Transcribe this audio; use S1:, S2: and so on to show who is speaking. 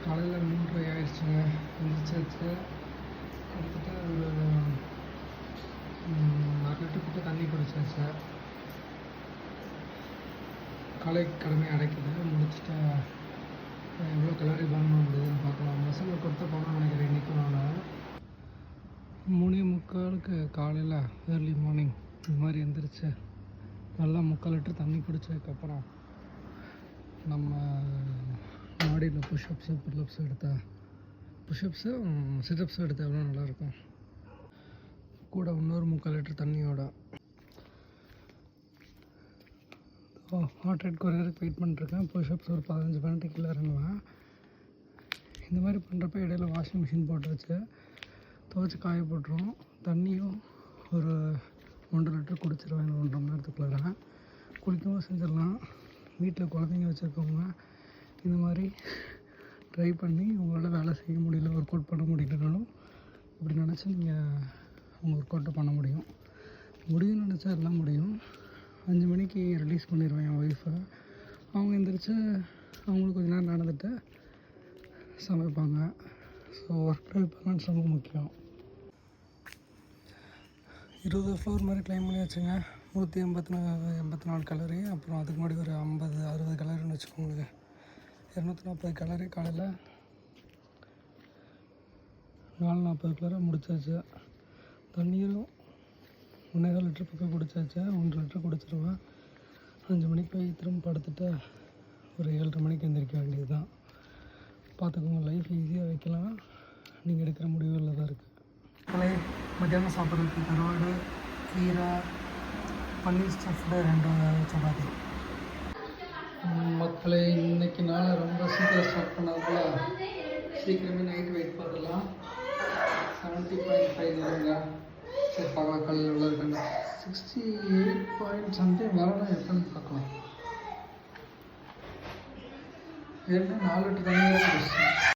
S1: காலையில் 3:30 ஆயிடுச்சுங்க. எந்திரிச்சாச்சு. கிட்டத்தட்ட ஒரு 4 லிட்டர் கிட்ட தண்ணி குடிச்சாச்சு. காலை கடமை அடைக்குது. முடிச்சுட்டு எவ்வளோ கலோரி பர்ன் பண்ண முடியுதுன்னு பார்க்கலாம். மசில் ஒர்க் அவுட் தான் பண்ணணும்னு நினைக்கிறேன் இன்றைக்கும். நான் 3:45க்கு காலையில் ஏர்லி மார்னிங் இது மாதிரி எந்திரிச்சு நல்லா 3/4 லிட்டர் தண்ணி குடித்ததுக்கப்புறம் நம்ம மாடியில் புஷ்அப்ஸு புல்லப்ஸ் எடுத்தால் புஷ்அப்ஸு சிட்டப்ஸு எடுத்தால் எவ்வளோ நல்லாயிருக்கும். கூட இன்னொரு 3/4 லிட்டர் தண்ணியோட ஹார்ட் ரேட் குறையிறதுக்கு வெயிட் பண்ணிட்டுருக்கேன். புஷ்அப்ஸ் ஒரு 15 பண்ணிட்டு கீழே இறங்குவேன். இந்த மாதிரி பண்ணுறப்ப இடையில வாஷிங் மிஷின் போட்டு வச்சு துவைச்சி காய போட்டுருவோம். தண்ணியும் ஒரு 1.5 லிட்டர் குடிச்சிருவேன் 1.5 மணி நேரத்துக்குள்ளார. குளிக்கவும் செஞ்சிடலாம். வீட்டில் குழந்தைங்க வச்சுருக்கவங்க இந்த மாதிரி ட்ரை பண்ணி உங்களால் வேலை செய்ய முடியல, ஒர்க் அவுட் பண்ண முடியலனாலும் இப்படி நினச்சி நீங்கள் உங்கள் ஒர்க் அவுட்டை பண்ண முடியும். முடியும்னு நினச்சா எல்லாம் முடியும். 5 மணிக்கு ரிலீஸ் பண்ணிடுவேன் என் ஒய்ஃபை. அவங்க எந்திரிச்சு அவங்களுக்கு கொஞ்ச நேரம் நடந்துட்டு சமைப்பாங்க. ஸோ ஒர்க் லைஃப் பேலன்ஸ் ரொம்ப முக்கியம். 20 ஃப்ளோர் மாதிரி கிளைம் பண்ணி வச்சுங்க. 184 கலரி. அப்புறம் அதுக்கு முன்னாடி ஒரு 50-60 கலரின்னு வச்சுக்கோங்க. 240 கலரி. காலையில் 440 கலரை முடிச்சாச்சு. தண்ணீரும் 1.25 லிட்டர் பக்கம் குடிச்சாச்சு. 1 லிட்டர் குடிச்சிருவேன். 5 மணிக்கு போய் திரும்ப படுத்துட்டு ஒரு 7:30 மணிக்கு எந்திரிக்க வேண்டியது தான். பார்த்துக்கோங்க, லைஃப் ஈஸியாக வைக்கலாம். நீங்கள் எடுக்கிற முடிவுகளில் தான் இருக்குது. மத்தியானம் சாப்பிட்றதுக்கு கருவாடு, கீரை, பன்னீர் ஸ்டஃப்டு 2 சப்பாத்தி. மக்களே, இன்றைக்கி நாளை ரொம்ப சீக்கிரம் ஸ்டார்ட் பண்ணாதுல சீக்கிரமே நைட் வெயிட் பார்த்துடலாம். 70.5 வருங்க. சரி பார்க்கலாம். கல்லில் உள்ள இருக்காங்க 68 பாயிண்ட் சம்திங் வரணும். எப்போன்னு பார்க்கலாம். ஏன்னா 4 லிட்டர் தண்ணி